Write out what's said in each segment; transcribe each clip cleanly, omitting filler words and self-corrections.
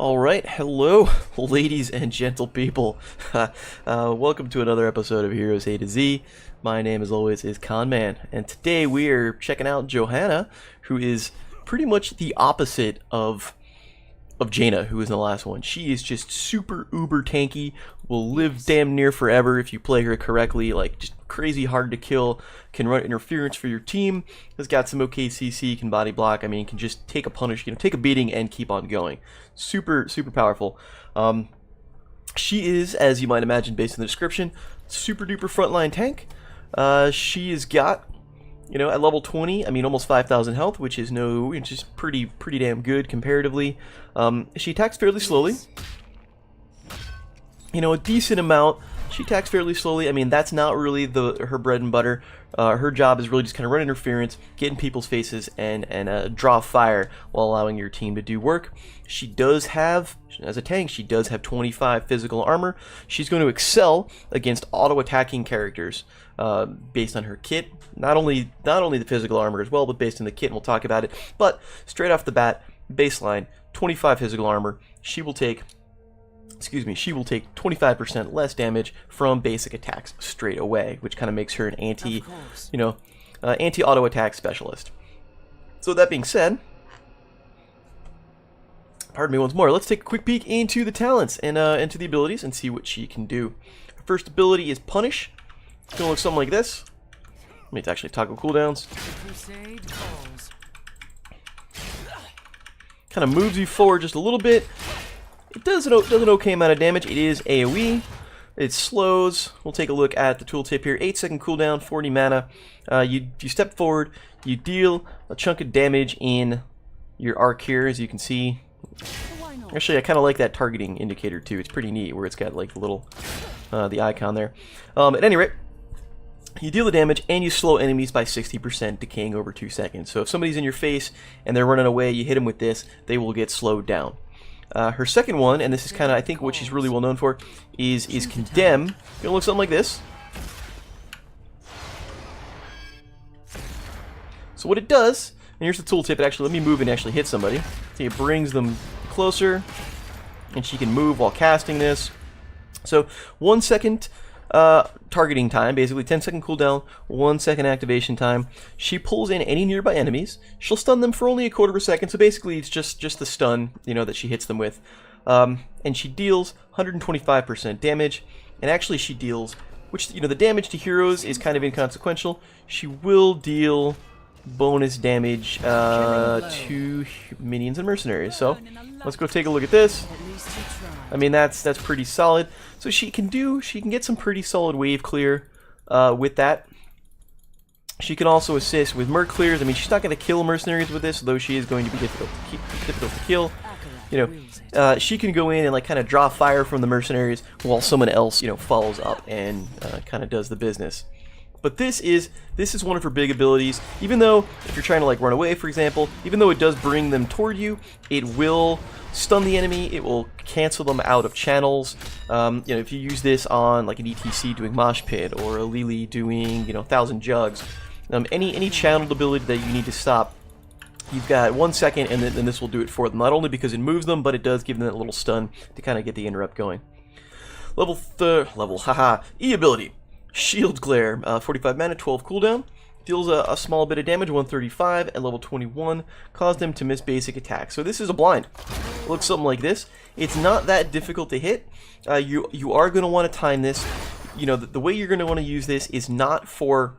Alright, hello, ladies and gentle people. Welcome to another episode of Heroes A to Z. My name, as always, is Conman, and today we are checking out Johanna, who is pretty much the opposite of Jaina, who was in the last one. She is just super uber tanky, will live damn near forever if you play her correctly, like just crazy hard to kill, can run interference for your team, has got some okay CC, can body block, I mean, can just take a punish, take a beating and keep on going. Super powerful. She is, as you might imagine based on the description, super duper frontline tank. She has got, at level 20, I mean almost 5,000 health, which is pretty damn good comparatively. She attacks fairly slowly. A decent amount. She attacks fairly slowly. I mean, that's not really her bread and butter. Her job is really just kind of run interference, get in people's faces, and draw fire while allowing your team to do work. She does have, as a tank, she does have 25 physical armor. She's going to excel against auto-attacking characters based on her kit. Not only the physical armor as well, but based on the kit, and we'll talk about it. But straight off the bat, baseline, 25 physical armor. She will take 25% less damage from basic attacks straight away, which kind of makes her an anti-auto attack specialist. So that being said, pardon me once more, let's take a quick peek into the talents and into the abilities and see what she can do. Her first ability is Punish. It's going to look something like this. Let me actually toggle cooldowns. Kind of moves you forward just a little bit. It does an okay amount of damage. It is AoE. It slows. We'll take a look at the tooltip here. 8-second cooldown, 40 mana. You step forward. You deal a chunk of damage in your arc here, as you can see. Actually, I kind of like that targeting indicator too. It's pretty neat, where it's got like the little the icon there. At any rate, you deal the damage and you slow enemies by 60%, decaying over 2 seconds. So if somebody's in your face and they're running away, you hit them with this, they will get slowed down. Her second one, and this is kind of, I think, what she's really well known for, is Condemn. It's going to look something like this. So what it does, and here's the tooltip, let me move and actually hit somebody. See, it brings them closer, and she can move while casting this. So 1 second targeting time, basically 10-second cooldown, 1 second activation time. She pulls in any nearby enemies. She'll stun them for only a quarter of a second, so basically it's just the stun, that she hits them with. And she deals 125% damage, and actually she deals, which, the damage to heroes is kind of inconsequential. She will deal bonus damage to minions and mercenaries. So let's go take a look at this. I mean, that's pretty solid. So she can get some pretty solid wave clear with that. She can also assist with merc clears. I mean, she's not going to kill mercenaries with this, though she is going to be difficult to kill. She can go in and like kind of draw fire from the mercenaries while someone else follows up and kind of does the business. But this is one of her big abilities. Even though if you're trying to like run away, for example, even though it does bring them toward you, it will stun the enemy. It will cancel them out of channels. If you use this on like an ETC doing Mosh Pit or a Lily doing 1,000 Jugs, any channeled ability that you need to stop, you've got 1 second, and then this will do it for them. Not only because it moves them, but it does give them that little stun to kind of get the interrupt going. E ability. Shield Glare, 45 mana, 12 cooldown, deals a small bit of damage, 135 at level 21, caused them to miss basic attacks. So this is a blind. It looks something like this. It's not that difficult to hit. You are going to want to time this. The way you're going to want to use this is not for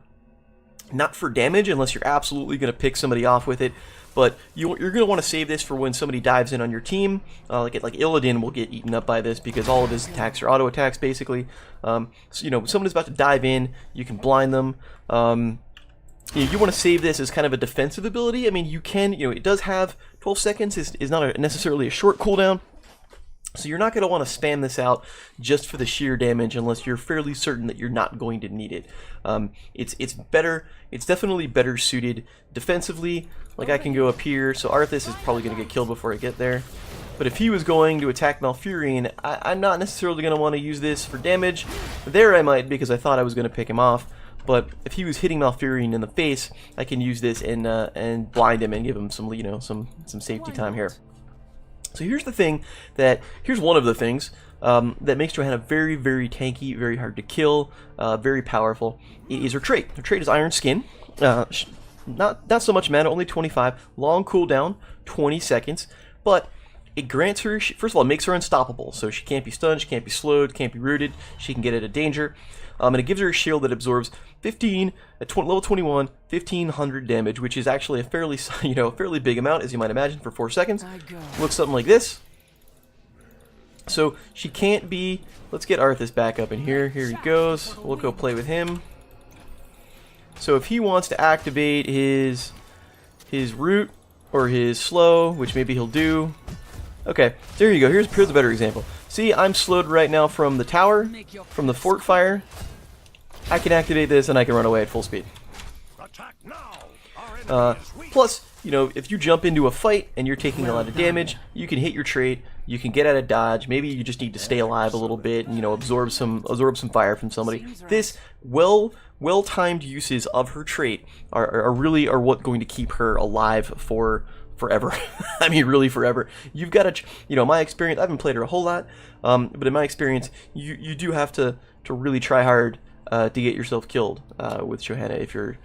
damage, unless you're absolutely going to pick somebody off with it. But you're going to want to save this for when somebody dives in on your team. Like Illidan will get eaten up by this because all of his attacks are auto attacks, basically. So, someone is about to dive in, you can blind them. You want to save this as kind of a defensive ability. I mean, you can, it does have 12 seconds, is not necessarily a short cooldown. So you're not going to want to spam this out just for the sheer damage unless you're fairly certain that you're not going to need it. It's definitely better suited defensively. Like I can go up here, so Arthas is probably going to get killed before I get there. But if he was going to attack Malfurion, I'm not necessarily going to want to use this for damage. There I might, because I thought I was going to pick him off. But if he was hitting Malfurion in the face, I can use this and blind him and give him some, some safety time here. So here's one of the things that makes Johanna very, very tanky, very hard to kill, very powerful. It is her trait. Her trait is Iron Skin. Not so much mana, only 25. Long cooldown, 20 seconds. But it grants her, first of all, it makes her unstoppable. So she can't be stunned, she can't be slowed, can't be rooted. She can get out of danger. And it gives her a shield that absorbs 15 at level 21, 1500 damage, which is actually a fairly, fairly big amount, as you might imagine, for 4 seconds. Looks something like this. So she can't be. Let's get Arthas back up in here. Here he goes. We'll go play with him. So if he wants to activate his root or his slow, which maybe he'll do. Okay, there you go. Here's a better example. See, I'm slowed right now from the tower, from the fort fire. I can activate this and I can run away at full speed. Plus, if you jump into a fight and you're taking a lot of damage, you can hit your trait, you can get out of dodge. Maybe you just need to stay alive a little bit and absorb some fire from somebody. This well-timed uses of her trait are really what going to keep her alive forever. I mean, really forever. You've got to, my experience, I haven't played her a whole lot, but in my experience, you do have to really try hard to get yourself killed with Johanna if you're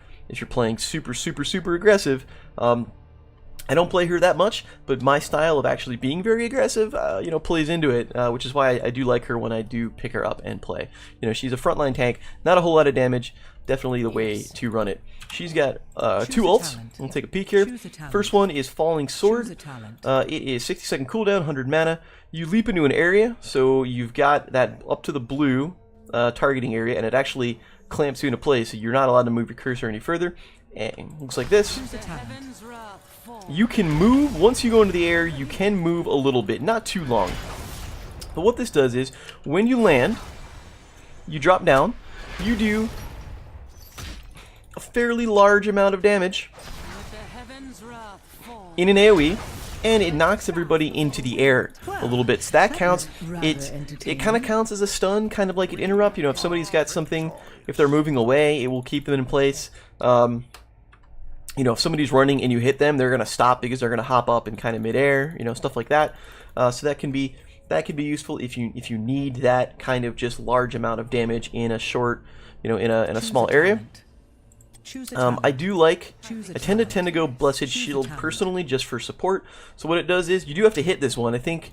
playing super aggressive. I don't play her that much, but my style of actually being very aggressive, plays into it, which is why I do like her when I do pick her up and play. She's a frontline tank, not a whole lot of damage, definitely the way to run it. She's got 2 ults. We'll take a peek here. First one is Falling Sword. It is 60-second cooldown, 100 mana. You leap into an area, so you've got that up to the blue targeting area, and it actually clamps you into place, so you're not allowed to move your cursor any further. And it looks like this. You can move, once you go into the air, you can move a little bit, not too long. But what this does is, when you land, you drop down, you do a fairly large amount of damage in an AoE, and it knocks everybody into the air a little bit. So that counts. It kind of counts as a stun, kind of like an interrupt. If somebody's got something, if they're moving away, it will keep them in place. If somebody's running and you hit them, they're going to stop because they're going to hop up in kind of midair, stuff like that. So that can be useful if you need that kind of just large amount of damage in a short, in a small area. I tend to go Blessed Shield personally, just for support. So what it does is, you do have to hit this one. I think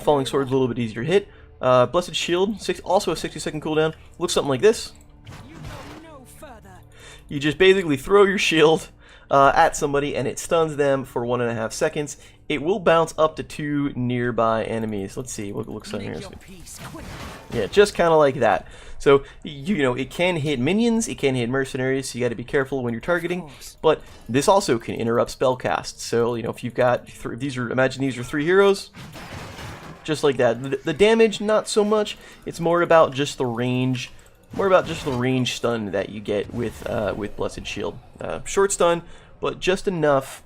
Falling Sword's a little bit easier to hit. Blessed Shield, also a 60-second cooldown. Looks something like this. You just basically throw your shield at somebody and it stuns them for 1.5 seconds. It will bounce up to 2 nearby enemies. Let's see what it looks like here. Yeah, just kind of like that. So, it can hit minions, it can hit mercenaries, so you got to be careful when you're targeting. But this also can interrupt spell casts. So, if you've got imagine these are 3 heroes, just like that. The damage, not so much. It's more about just the range. More about just the range stun that you get with Blessed Shield. Short stun, but just enough.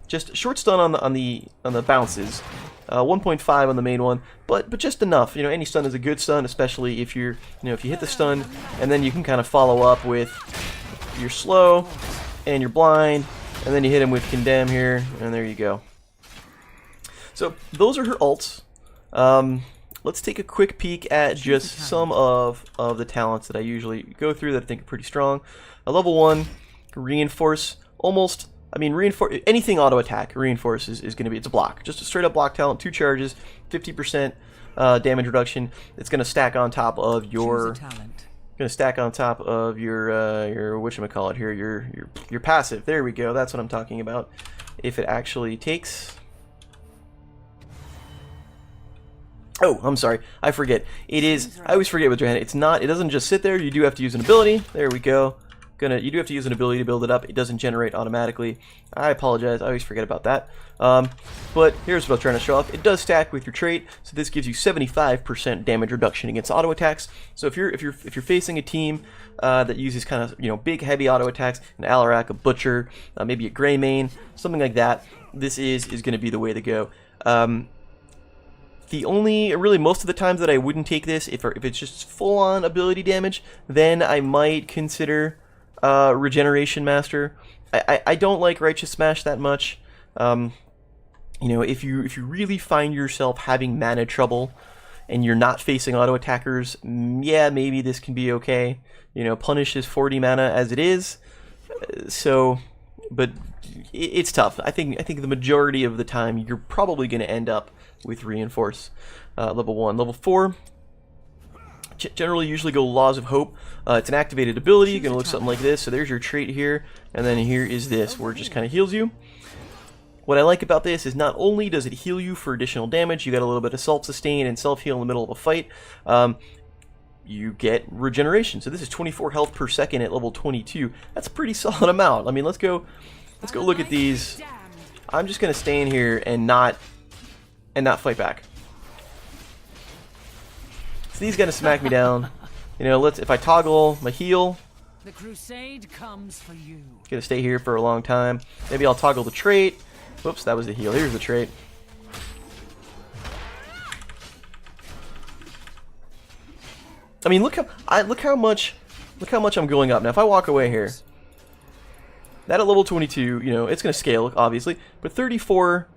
Just short stun on the bounces. 1.5 on the main one, but just enough. Any stun is a good stun, especially if if you hit the stun and then you can kind of follow up with your slow and your blind, and then you hit him with condemn here, and there you go. So those are her ults. Let's take a quick peek at just some of the talents that I usually go through that I think are pretty strong. Level 1, Reinforce. Reinforce, anything auto attack, Reinforce is going to be, it's a block. Just a straight up block talent, 2 charges, 50% damage reduction. It's going to stack on top of your, whatchamacallit here, your passive. There we go, that's what I'm talking about. If it actually takes... Oh, I'm sorry. I forget. It is. I always forget with Johanna. It doesn't just sit there. You do have to use an ability. There we go. You do have to use an ability to build it up. It doesn't generate automatically. I apologize. I always forget about that. But here's what I'm trying to show off. It does stack with your trait. So this gives you 75% damage reduction against auto attacks. So if you're facing a team that uses kind of big heavy auto attacks, an Alarak, a Butcher, maybe a Greymane, something like that, this is going to be the way to go. Most of the times that I wouldn't take this, if it's just full-on ability damage, then I might consider Regeneration Master. I don't like Righteous Smash that much. You know, if you really find yourself having mana trouble and you're not facing auto attackers, yeah, maybe this can be okay. You know, Punish is 40 mana as it is, so, but it's tough. I think the majority of the time you're probably going to end up with Reinforce. Level 1. Level 4, generally usually go Laws of Hope. It's an activated ability, you're going to look something like this. So there's your trait here, and then here is this, where it just kind of heals you. What I like about this is not only does it heal you for additional damage, you get a little bit of self-sustain and self-heal in the middle of a fight, you get regeneration. So this is 24 health per second at level 22. That's a pretty solid amount. I mean, let's go look at these. I'm just going to stay in here and not fight back. So these gonna smack me down. You know, if I toggle my heal, the crusade comes for you. Gonna stay here for a long time. Maybe I'll toggle the trait. Whoops, that was the heal. Here's the trait. I mean, look how much I'm going up. Now, if I walk away here, that at level 22, you know, it's gonna scale obviously, but 34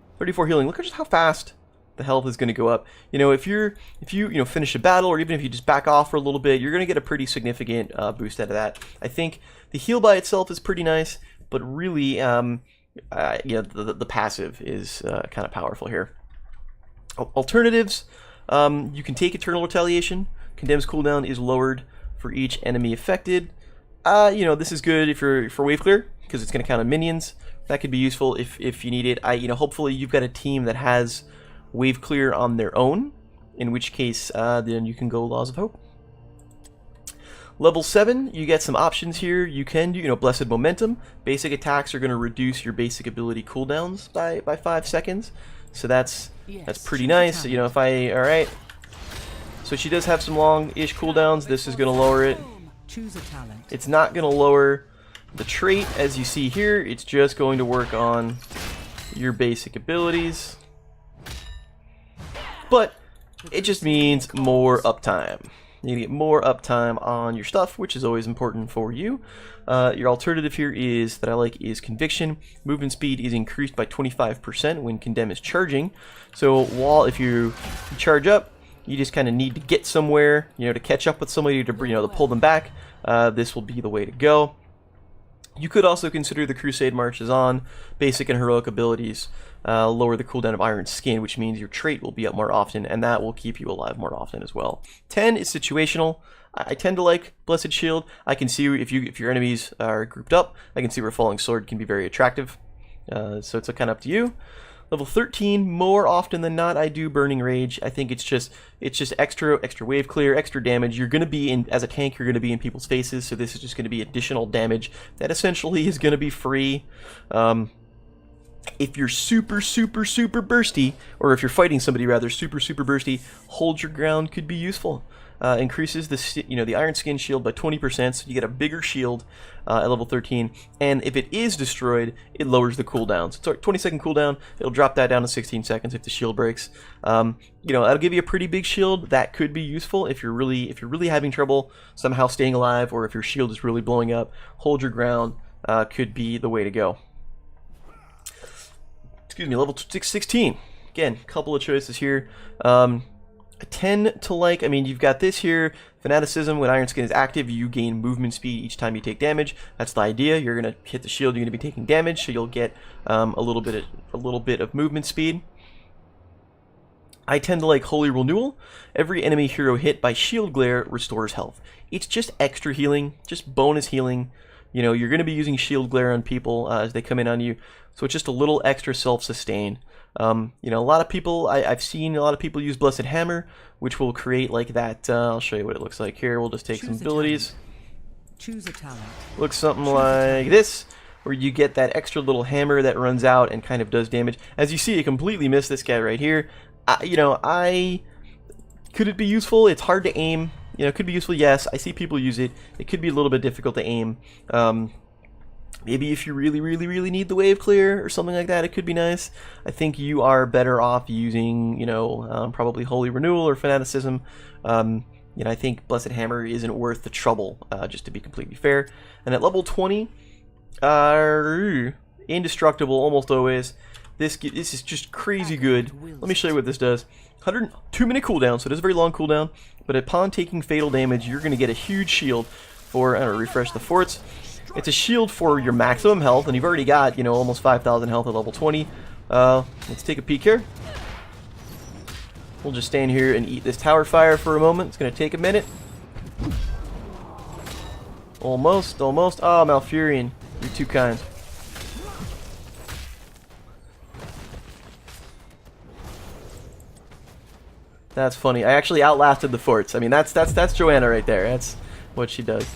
healing. Look at just how fast the health is going to go up. You know, if you finish a battle, or even if you just back off for a little bit, you're going to get a pretty significant boost out of that. I think the heal by itself is pretty nice, but really, the passive is kind of powerful here. Alternatives, you can take Eternal Retaliation. Condemn's cooldown is lowered for each enemy affected. You know, this is good if you're for wave clear, because it's going to count on minions. That could be useful if you need it. Hopefully you've got a team that has wave clear on their own, in which case then you can go Laws of Hope. Level 7, you get some options here. You can do, Blessed Momentum. Basic attacks are going to reduce your basic ability cooldowns by 5 seconds. So that's pretty nice. You know, if alright. So she does have some long-ish cooldowns. This is going to lower it. Choose a talent. It's not going to lower the trait, as you see here. It's just going to work on your basic abilities. But it just means more uptime. You get more uptime on your stuff, which is always important for you. Your alternative here is Conviction. Movement speed is increased by 25% when Condemn is charging. So if you charge up, you just kind of need to get somewhere, to catch up with somebody to pull them back. This will be the way to go. You could also consider the Crusade marches on. Basic and heroic abilities lower the cooldown of Iron Skin, which means your trait will be up more often, and that will keep you alive more often as well. 10 is situational. I tend to like Blessed Shield. I can see if your enemies are grouped up, I can see where Falling Sword can be very attractive. So it's kind of up to you. Level 13, more often than not, I do Burning Rage. I think it's just extra wave clear, extra damage. You're going to be as a tank, you're going to be in people's faces, so this is just going to be additional damage that essentially is going to be free. If you're super bursty, or if you're fighting somebody rather super bursty, Hold Your Ground could be useful. Increases the Iron Skin shield by 20%, so you get a bigger shield at level 13. And if it is destroyed, it lowers the cooldown. So 20-second cooldown, it'll drop that down to 16 seconds if the shield breaks. That'll give you a pretty big shield. That could be useful if you're really having trouble somehow staying alive, or if your shield is really blowing up. Hold Your Ground could be the way to go. Excuse me, level 16. Again, a couple of choices here. I tend to you've got this here, Fanaticism. When Iron Skin is active, you gain movement speed each time you take damage. That's the idea. You're going to hit the shield, you're going to be taking damage, so you'll get a little bit of movement speed. I tend to like Holy Renewal. Every enemy hero hit by shield glare restores health. It's just extra healing, just bonus healing. You're going to be using shield glare on people as they come in on you, so it's just a little extra self-sustain. A lot of people, I've seen a lot of people use Blessed Hammer, which will create like that. I'll show you what it looks like here. We'll just take some abilities. Choose a talent. Looks something like this, where you get that extra little hammer that runs out and kind of does damage. As you see, I completely missed this guy right here. Could it be useful? It's hard to aim. It could be useful, yes. I see people use it. It could be a little bit difficult to aim. Maybe if you really need the wave clear or something like that, it could be nice. I think you are better off using, probably Holy Renewal or Fanaticism. I think Blessed Hammer isn't worth the trouble, just to be completely fair. And at level 20, Indestructible almost always. This is just crazy good. Let me show you what this does. 2-minute cooldown, so it is a very long cooldown, but upon taking fatal damage, you're going to get a huge shield for, I don't know, refresh the forts. It's a shield for your maximum health, and you've already got, you know, almost 5,000 health at level 20. Let's take a peek here. We'll just stand here and eat this tower fire for a moment. It's going to take a minute. Almost. Oh, Malfurion, you're too kind. That's funny. I actually outlasted the forts. I mean, that's Johanna right there. That's what she does.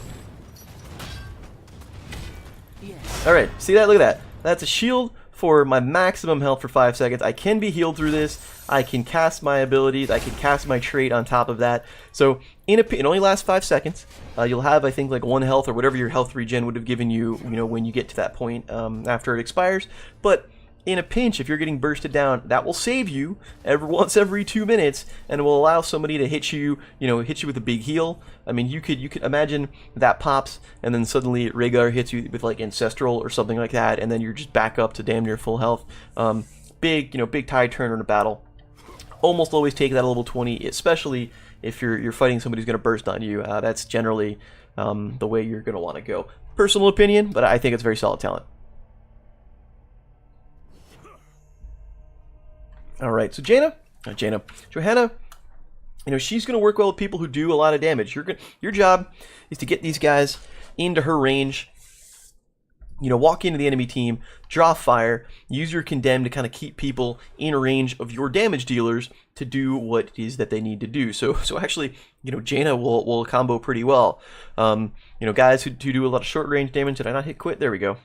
Yes. All right, see that? Look at that. That's a shield for my maximum health for 5 seconds. I can be healed through this. I can cast my abilities. I can cast my trait on top of that. So it only lasts 5 seconds. You'll have, I think, like 1 health or whatever your health regen would have given you, you know, when you get to that point after it expires. But in a pinch, if you're getting bursted down, that will save you once every 2 minutes, and it will allow somebody to hit you, hit you with a big heal. I mean, you could imagine that pops, and then suddenly Rhaegar hits you with like Ancestral or something like that, and then you're just back up to damn near full health. Big tide turner in a battle. Almost always take that at level 20, especially if you're fighting somebody who's going to burst on you. That's generally the way you're going to want to go. Personal opinion, but I think it's very solid talent. Alright, so Johanna, she's going to work well with people who do a lot of damage. Your job is to get these guys into her range, walk into the enemy team, draw fire, use your condemn to kind of keep people in range of your damage dealers to do what it is that they need to do. So actually, Jaina will combo pretty well. Guys who do a lot of short range damage. Did I not hit quit? There we go.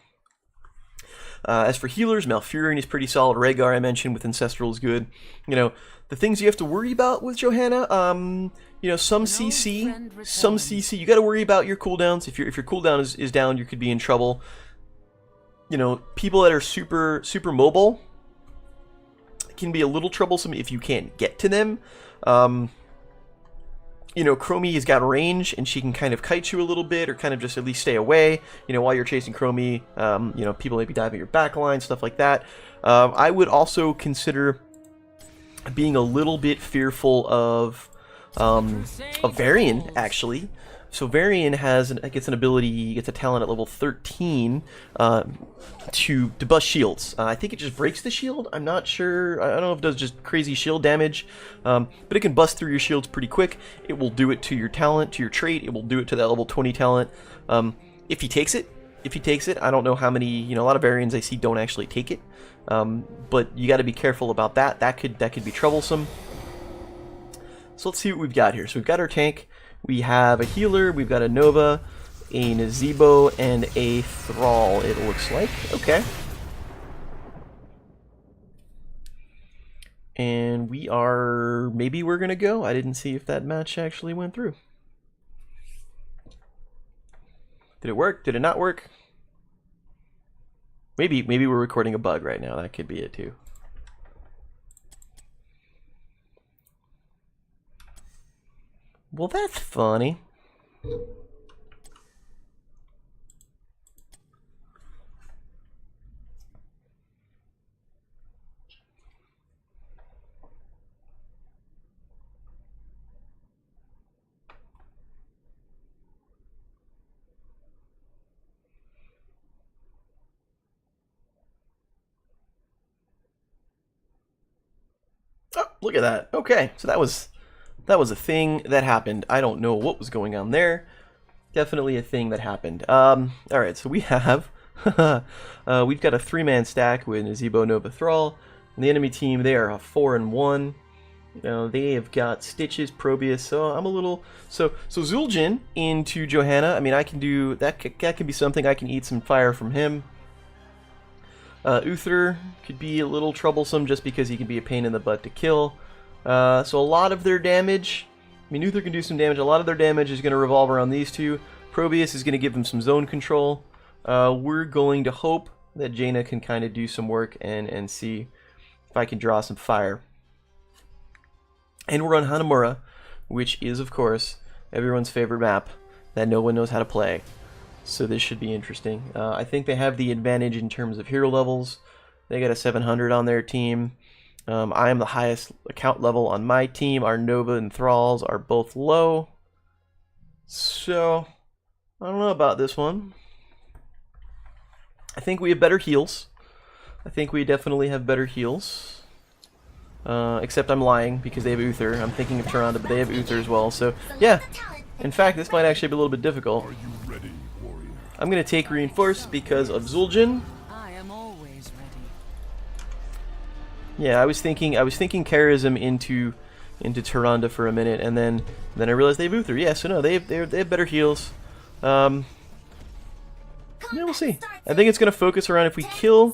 As for healers, Malfurion is pretty solid. Rhaegar, I mentioned, with Ancestral is good. The things you have to worry about with Johanna, some CC. You got to worry about your cooldowns. If your cooldown is down, you could be in trouble. People that are super mobile can be a little troublesome if you can't get to them. Chromie has got range, and she can kind of kite you a little bit, or kind of just at least stay away, while you're chasing Chromie. People may be diving your backline, stuff like that. I would also consider being a little bit fearful of Varian, actually. So Varian gets an ability, gets a talent at level 13 to bust shields. I think it just breaks the shield. I'm not sure. I don't know if it does just crazy shield damage, but it can bust through your shields pretty quick. It will do it to your talent, to your trait. It will do it to that level 20 talent. If he takes it, I don't know how many. A lot of Varians I see don't actually take it, but you got to be careful about that. That could be troublesome. So let's see what we've got here. So we've got our tank. We have a healer, we've got a Nova, a Nazebo, and a Thrall, it looks like. Okay. And maybe we're going to go. I didn't see if that match actually went through. Did it work? Did it not work? Maybe we're recording a bug right now. That could be it too. Well, that's funny. Oh, look at that. Okay, so that was a thing that happened. I don't know what was going on there. Definitely a thing that happened. Alright, so we have we've got a 3-man stack with Nazebo, Nova, Thrall. And the enemy team, they are a 4-1. They have got Stitches, Probius, so I'm a little... So zul'jin into Johanna. I mean, I can do... That can be something. I can eat some fire from him. Uther could be a little troublesome just because he can be a pain in the butt to kill. So a lot of their damage, Uther can do some damage, a lot of their damage is going to revolve around these two. Probius is going to give them some zone control. We're going to hope that Jaina can kind of do some work and see if I can draw some fire. And we're on Hanamura, which is, of course, everyone's favorite map that no one knows how to play. So this should be interesting. I think they have the advantage in terms of hero levels. They got a 700 on their team. I am the highest account level on my team. Our Nova and Thralls are both low. So, I don't know about this one. I think we have better heals. I think we definitely have better heals. Except I'm lying because they have Uther. I'm thinking of Tyrande, but they have Uther as well. So, yeah. In fact, this might actually be a little bit difficult. I'm going to take Reinforce because of Zul'jin. I am always ready. Yeah, I was thinking Charism into Tyrande for a minute, and then I realized they have Uther. Yeah, so no, they have better heals. Yeah, we'll see. I think it's gonna focus around if we kill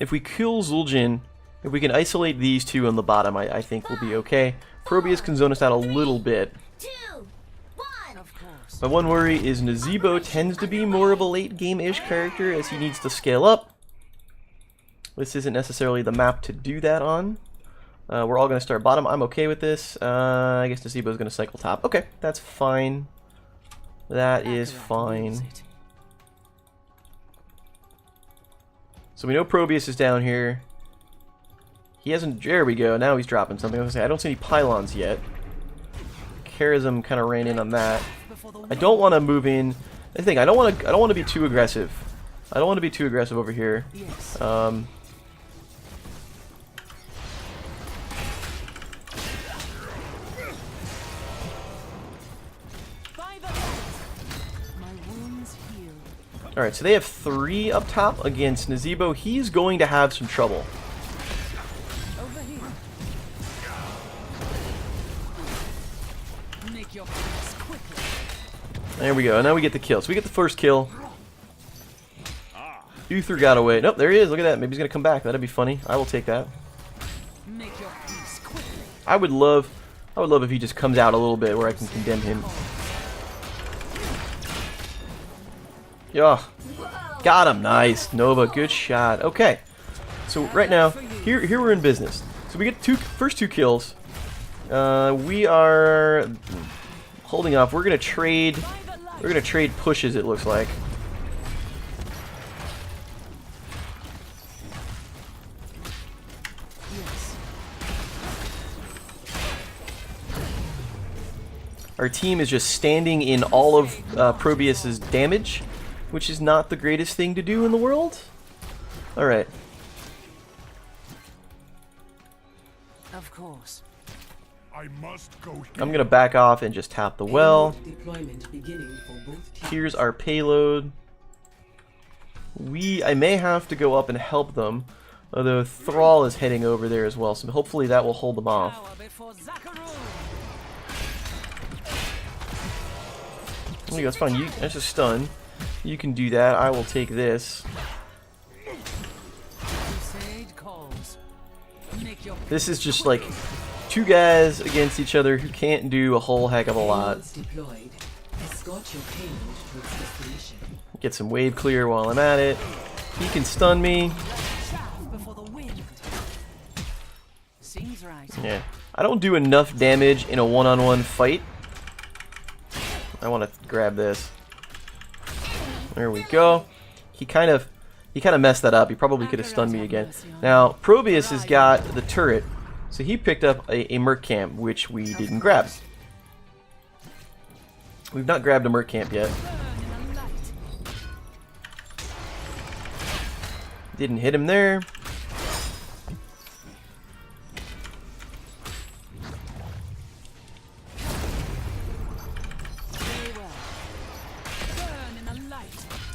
Zul'jin, if we can isolate these two on the bottom, I think we'll be okay. Probius can zone us out a little bit. My one worry is Nazeebo tends to be more of a late game-ish character as he needs to scale up. This isn't necessarily the map to do that on. We're all going to start bottom. I'm okay with this. I guess Nazeebo is going to cycle top. Okay, that's fine. That is fine. So we know Probius is down here. He hasn't... There we go. Now he's dropping something. I was gonna say, I don't see any pylons yet. Charism kind of ran in on that. I don't want to move in. I think I don't want to be too aggressive. I don't want to be too aggressive over here. Alright, so they have 3 up top against Nazeebo. He's going to have some trouble. There we go. Now we get the kill. So we get the first kill. Uther got away. Nope, there he is. Look at that. Maybe he's going to come back. That'd be funny. I will take that. I would love if he just comes out a little bit where I can condemn him. Yeah. Got him. Nice. Nova, good shot. Okay. So right now, here we're in business. So we get first two kills. We are holding off. We're gonna trade pushes, it looks like. Our team is just standing in all of Probius's damage, which is not the greatest thing to do in the world. Alright. Of course. I'm gonna back off and just tap the well. Here's our payload. I may have to go up and help them, although Thrall is heading over there as well, so hopefully that will hold them off. There you go, it's fine. That's a stun. You can do that. I will take this. This is just like two guys against each other who can't do a whole heck of a lot. Get some wave clear while I'm at it. He can stun me. Yeah. I don't do enough damage in a one-on-one fight. I want to grab this. There we go. He kind of messed that up. He probably could have stunned me again. Now, Probius has got the turret, so he picked up a Merc Camp, which we didn't grab. We've not grabbed a Merc Camp yet. Didn't hit him there.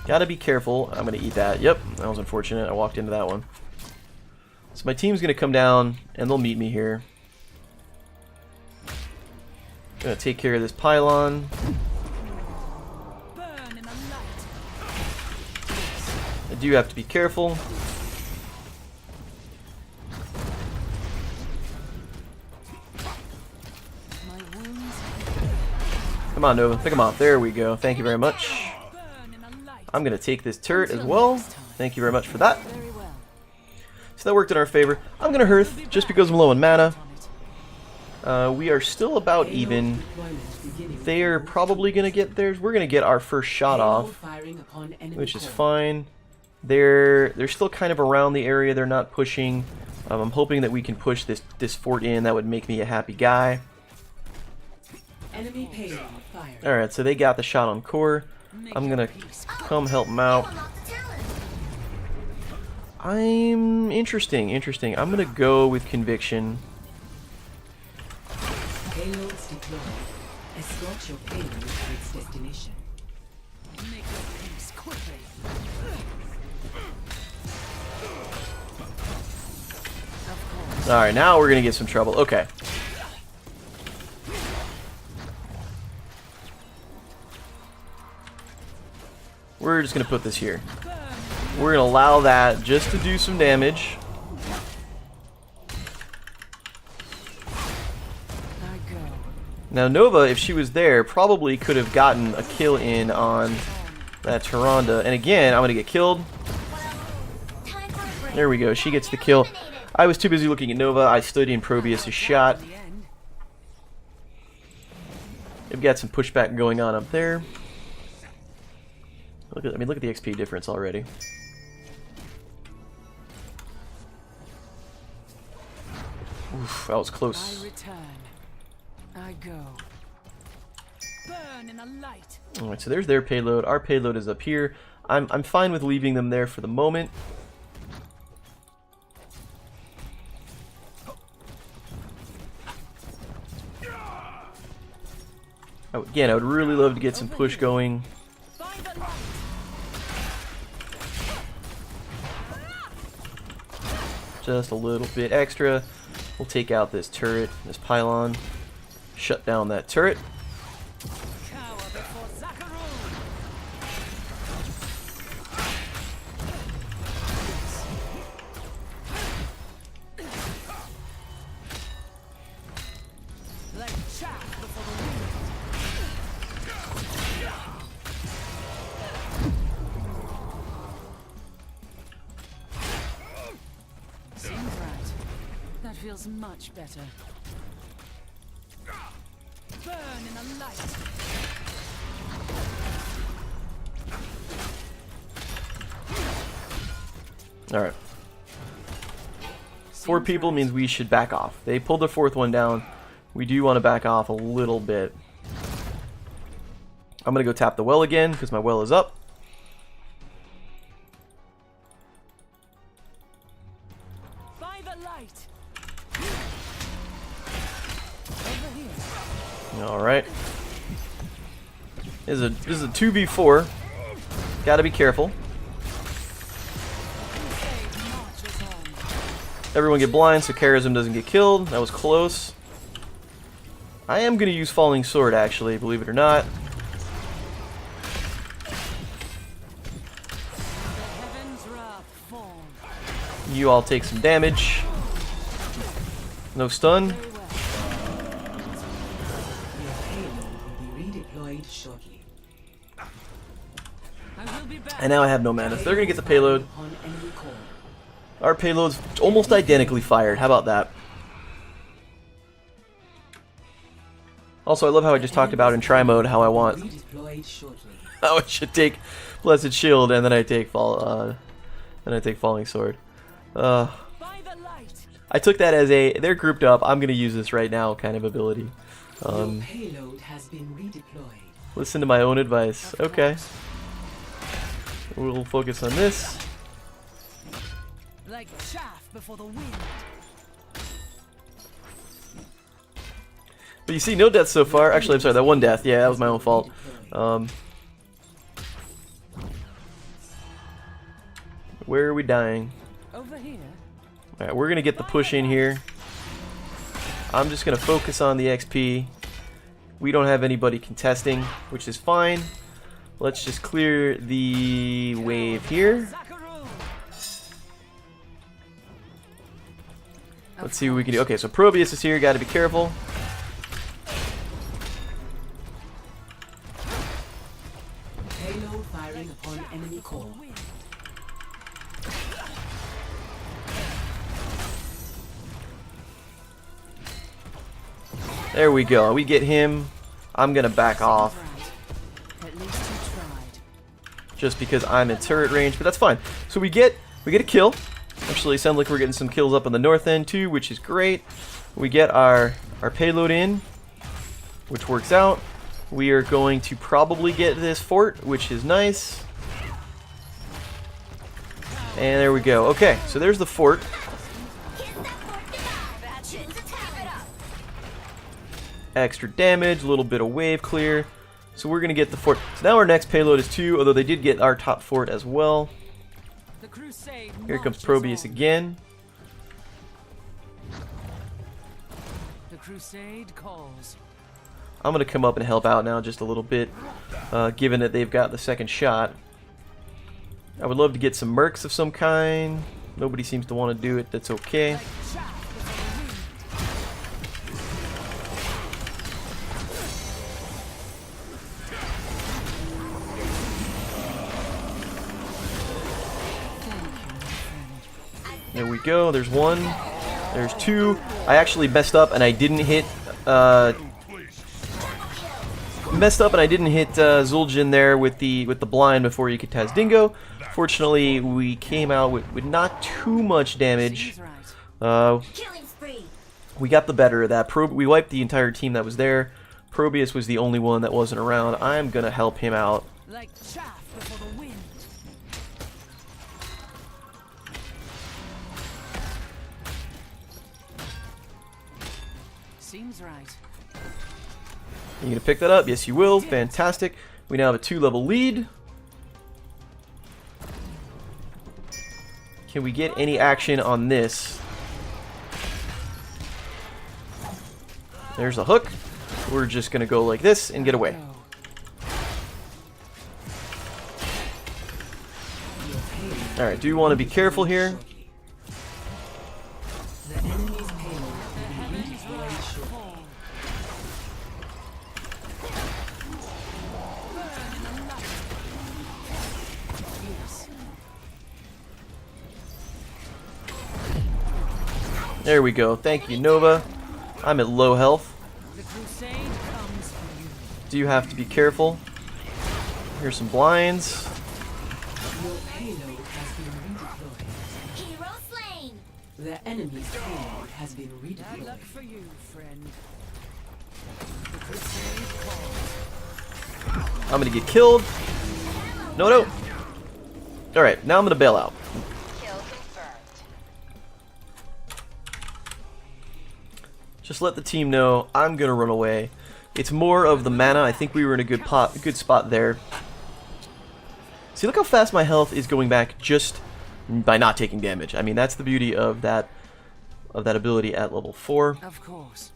Gotta be careful. I'm gonna eat that. Yep, that was unfortunate. I walked into that one. So my team's gonna come down and they'll meet me here. Gonna take care of this pylon. I do have to be careful. Come on, Nova. Pick him off. There we go. Thank you very much. I'm going to take this turret as well. Thank you very much for that. So that worked in our favor. I'm going to Hearth just because I'm low on mana. We are still about even. They're probably going to get theirs. We're going to get our first shot off, which is fine. They're still kind of around the area. They're not pushing. I'm hoping that we can push this fort in. That would make me a happy guy. Enemy payload fired. Alright, so they got the shot on core. I'm gonna come help them out. I'm interesting. I'm gonna go with conviction. Payloads deployed. Escort your payload to its destination. Make your peace quickly. Alright, now we're gonna get some trouble. Okay. We're just gonna put this here. We're gonna allow that just to do some damage. Now Nova, if she was there, probably could have gotten a kill in on that Tyrande. And again, I'm gonna get killed. There we go, she gets the kill. I was too busy looking at Nova. I stood in Probius' shot. They've got some pushback going on up there. Look at the XP difference already. Oof, that was close. I return. I go. Burn in the light. Alright, so there's their payload. Our payload is up here. I'm fine with leaving them there for the moment. Again, I would really love to get some push going. Just a little bit extra. We'll take out this turret, this pylon. Shut down that turret. Feels much better. Burn in the light. All right. 4 people means we should back off. They pulled the 4th one down. We do want to back off a little bit. I'm gonna go tap the well again because my well is up. By the light. Alright. This is a 2v4. Gotta be careful. Everyone get blind so Charism doesn't get killed. That was close. I am gonna use Falling Sword actually, believe it or not. You all take some damage. No stun. And now I have no mana, so they're gonna get the payload. Our payload's almost identically fired. How about that? Also, I love how I just talked about in try mode how I want how I should take Blessed Shield and then I take Falling Sword. I took that as a they're grouped up. I'm gonna use this right now kind of ability. Listen to my own advice. Okay. We'll focus on this. Like chaff before the wind. But you see, no deaths so far. Actually, I'm sorry, that one death. Yeah, that was my own fault. Where are we dying? Over here. Alright, we're gonna get the push in here. I'm just gonna focus on the XP. We don't have anybody contesting, which is fine. Let's just clear the wave here. Let's see what we can do. Okay, so Probius is here. Gotta be careful. Payload firing upon enemy core. There we go. We get him. I'm gonna back off. just because I'm in turret range, but that's fine. So we get a kill. Actually, sounds like we're getting some kills up on the north end too, which is great. We get our payload in, which works out. We are going to probably get this fort, which is nice. And there we go. Okay, so there's the fort. Extra damage, a little bit of wave clear. So we're going to get the fort. So now our next payload is 2, although they did get our top fort as well. The crusade Here comes marches Probius on. again. The crusade calls. I'm going to come up and help out now just a little bit, given that they've got the second shot. I would love to get some mercs of some kind. Nobody seems to want to do it. That's okay. Like chaff before the wind. There we go. There's 1. There's 2. I actually messed up and I didn't hit zul'jin there with the blind before you could Taz Dingo. Fortunately, we came out with not too much damage. Seems right. Killing spree. We got the better of that. We wiped the entire team that was there. Probius was the only one that wasn't around. I'm gonna help him out. Like chaff before the wind. Seems right. You gonna pick that up? Yes, you will. Fantastic. We now have a 2-level lead. Can we get any action on this? There's a hook. We're just gonna go like this and get away. Go. Alright, do you want to be careful here? The enemy's payload will be redeployed shortly. Yes. There we go. Thank you, Nova. I'm at low health. The crusade comes for you. Do you have to be careful? Here's some blinds. Your payload has been redeployed. Hero slain. The enemy's payload has been redeployed. Bad luck for you, friend. The crusade calls. I'm gonna get killed. No. Alright, now I'm gonna bail out. Kill confirmed. Just let the team know I'm gonna run away. It's more of the mana. I think we were in a good spot there. See, look how fast my health is going back just by not taking damage. I mean, that's the beauty of that ability at level 4. Of course.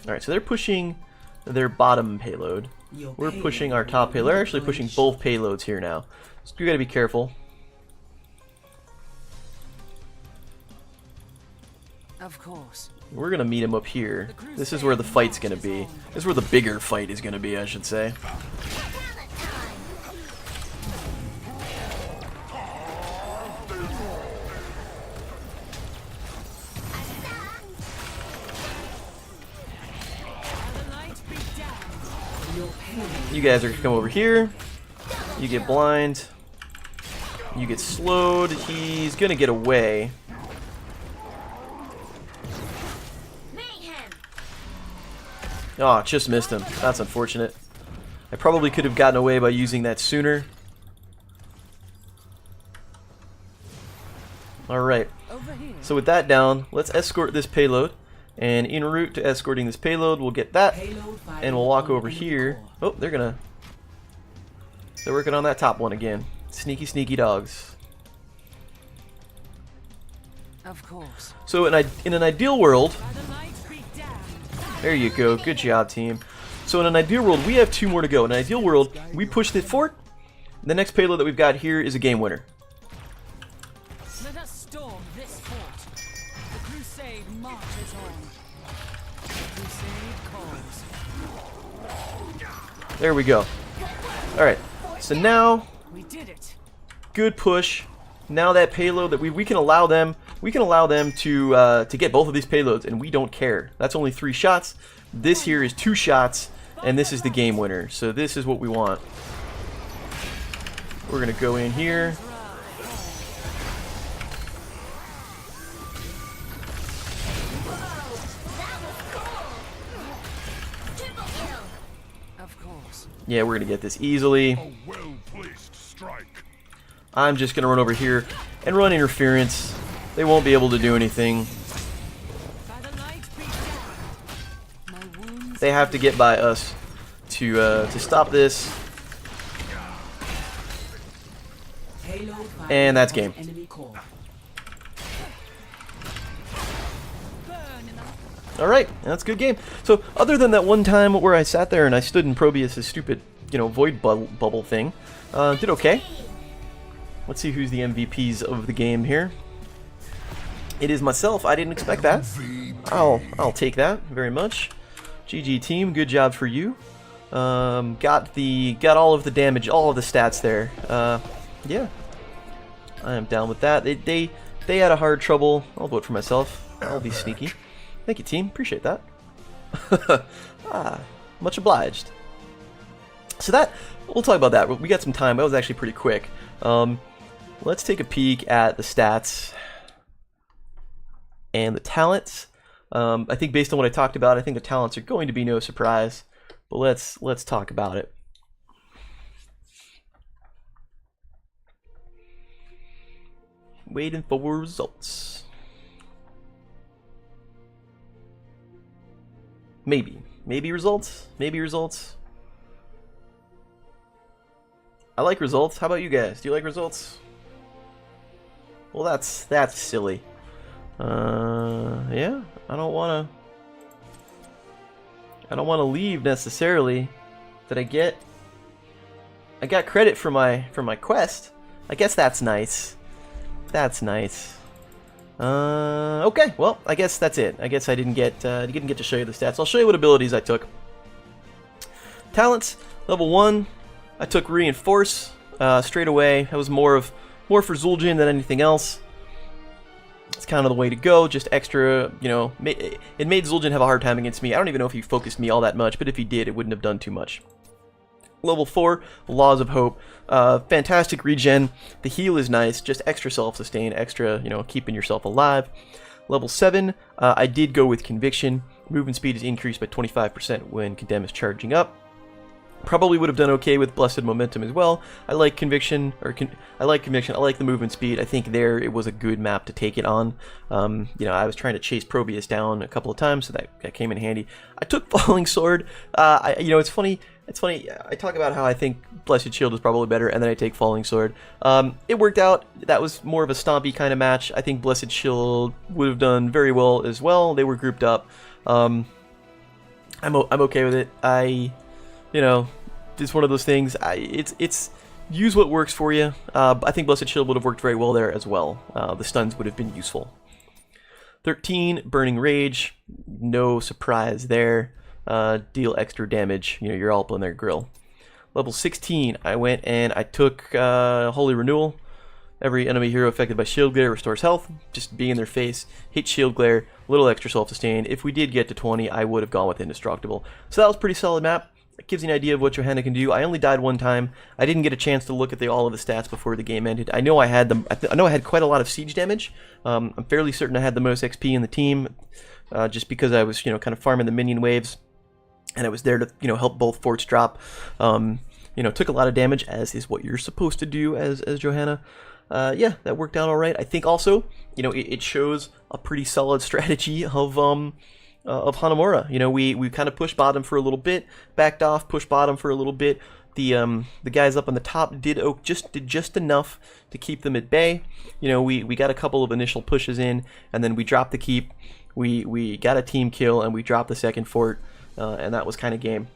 Alright, so they're pushing their bottom payload. Your We're payload pushing our will top be payload. They're actually redeployed pushing both payloads here now. So we gotta be careful. Of course. We're gonna meet him up here. This is where the fight's gonna be. This is where the bigger fight is gonna be, I should say. The light be damned. Your payload. You guys are gonna come over here. You get blind. You get slowed. He's gonna get away. Mayhem. Oh, just missed him. That's unfortunate. I probably could have gotten away by using that sooner. Alright. Over here. So with that down, let's escort this payload. And en route to escorting this payload, we'll get that. Payload firing And we'll walk on over enemy here. core. Oh, they're working on that top one again. Sneaky, sneaky dogs. Of course. So in an ideal world, By the light be damned. there you go. Good job, team. So in an ideal world, we have 2 more to go. In an ideal world, we push the fort. The next payload that we've got here is a game winner. Let us storm this fort. The crusade marches on. The crusade calls. There we go. Alright. So now, We did it. good push. Now that payload that we can allow them to get both of these payloads, and we don't care. That's only 3 shots. This here is 2 shots, and this is the game winner. So this is what we want. We're gonna go in here. Yeah, we're gonna get this easily. A well-placed strike. I'm just gonna run over here and run interference. They won't be able to do anything. They have to get by us to stop this. And that's game. Alright, that's a good game. So, other than that one time where I sat there and I stood in Probius' stupid, void bubble thing, did okay. Let's see who's the MVPs of the game here. It is myself. I didn't expect that. I'll take that very much. GG team, good job for you. Got all of the damage, all of the stats there. Yeah, I am down with that. They had a hard trouble. I'll vote for myself. I'll be sneaky. Thank you, team. Appreciate that. Much obliged. So that, we'll talk about that. We got some time. That was actually pretty quick. Let's take a peek at the stats and the talents. I think based on what I talked about, I think the talents are going to be no surprise. But let's talk about it. Waiting for results. Maybe results. Maybe results. I like results. How about you guys? Do you like results? Well, that's silly. Yeah, I don't wanna leave necessarily. Did I got credit for my quest. I guess that's nice. That's nice. Okay, well, I guess that's it. I guess I didn't get to show you the stats. I'll show you what abilities I took. Talents, level 1, I took Reinforce straight away. That was more for zul'jin than anything else. It's kind of the way to go, just extra, it made zul'jin have a hard time against me. I don't even know if he focused me all that much, but if he did, it wouldn't have done too much. Level 4, Laws of Hope. Fantastic regen. The heal is nice, just extra self-sustain, extra, keeping yourself alive. Level 7, I did go with Conviction. Movement speed is increased by 25% when Condemn is charging up. Probably would have done okay with Blessed Momentum as well. I like Conviction, I like the movement speed. I think there it was a good map to take it on. I was trying to chase Probius down a couple of times, so that came in handy. I took Falling Sword. It's funny. I talk about how I think Blessed Shield is probably better, and then I take Falling Sword. It worked out. That was more of a stompy kind of match. I think Blessed Shield would have done very well as well. They were grouped up. I'm okay with it. It's one of those things. It's use what works for you. I think Blessed Shield would have worked very well there as well. The stuns would have been useful. 13, Burning Rage. No surprise there. Deal extra damage. You're all up on their grill. Level 16, I went and I took Holy Renewal. Every enemy hero affected by Shield Glare restores health. Just be in their face. Hit Shield Glare. Little extra self-sustain. If we did get to 20, I would have gone with Indestructible. So that was a pretty solid map. It gives you an idea of what Johanna can do. I only died one time. I didn't get a chance to look at all of the stats before the game ended. I know I had them. I know I had quite a lot of siege damage. I'm fairly certain I had the most XP in the team, just because I was kind of farming the minion waves, and I was there to help both forts drop. Took a lot of damage, as is what you're supposed to do as Johanna. Yeah, that worked out all right. I think also it shows a pretty solid strategy of Hanamura. We kind of pushed bottom for a little bit, backed off, pushed bottom for a little bit. The guys up on the top did just enough to keep them at bay. We got a couple of initial pushes in, and then we dropped the keep. We got a team kill, and we dropped the second fort, and that was kind of game.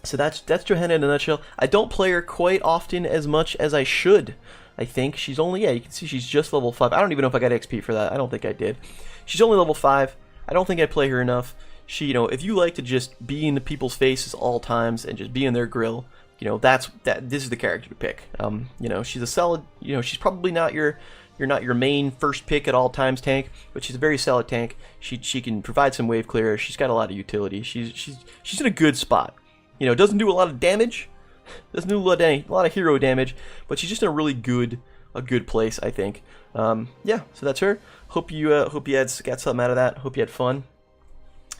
So that's Johanna in a nutshell. I don't play her quite often as much as I should. I think she's only, you can see she's just level 5. I don't even know if I got XP for that. I don't think I did. She's only level 5. I don't think I play her enough. She, if you like to just be in the people's faces all times and just be in their grill, this is the character to pick. She's a solid, she's probably not your main first pick at all times tank, but she's a very solid tank. She can provide some wave clear. She's got a lot of utility. She's in a good spot. You know, doesn't do a lot of damage. Doesn't do a lot of hero damage, but she's just in a really good place, I think. Yeah, so that's her. Hope you got something out of that. Hope you had fun.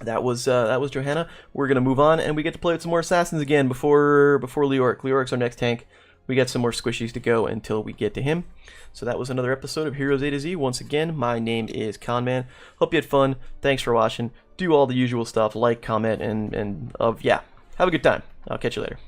That was Johanna. We're gonna move on, and we get to play with some more assassins again before Leoric. Leoric's our next tank. We got some more squishies to go until we get to him. So that was another episode of Heroes A to Z. Once again, my name is Conman. Hope you had fun. Thanks for watching. Do all the usual stuff, like, comment, and yeah, have a good time. I'll catch you later.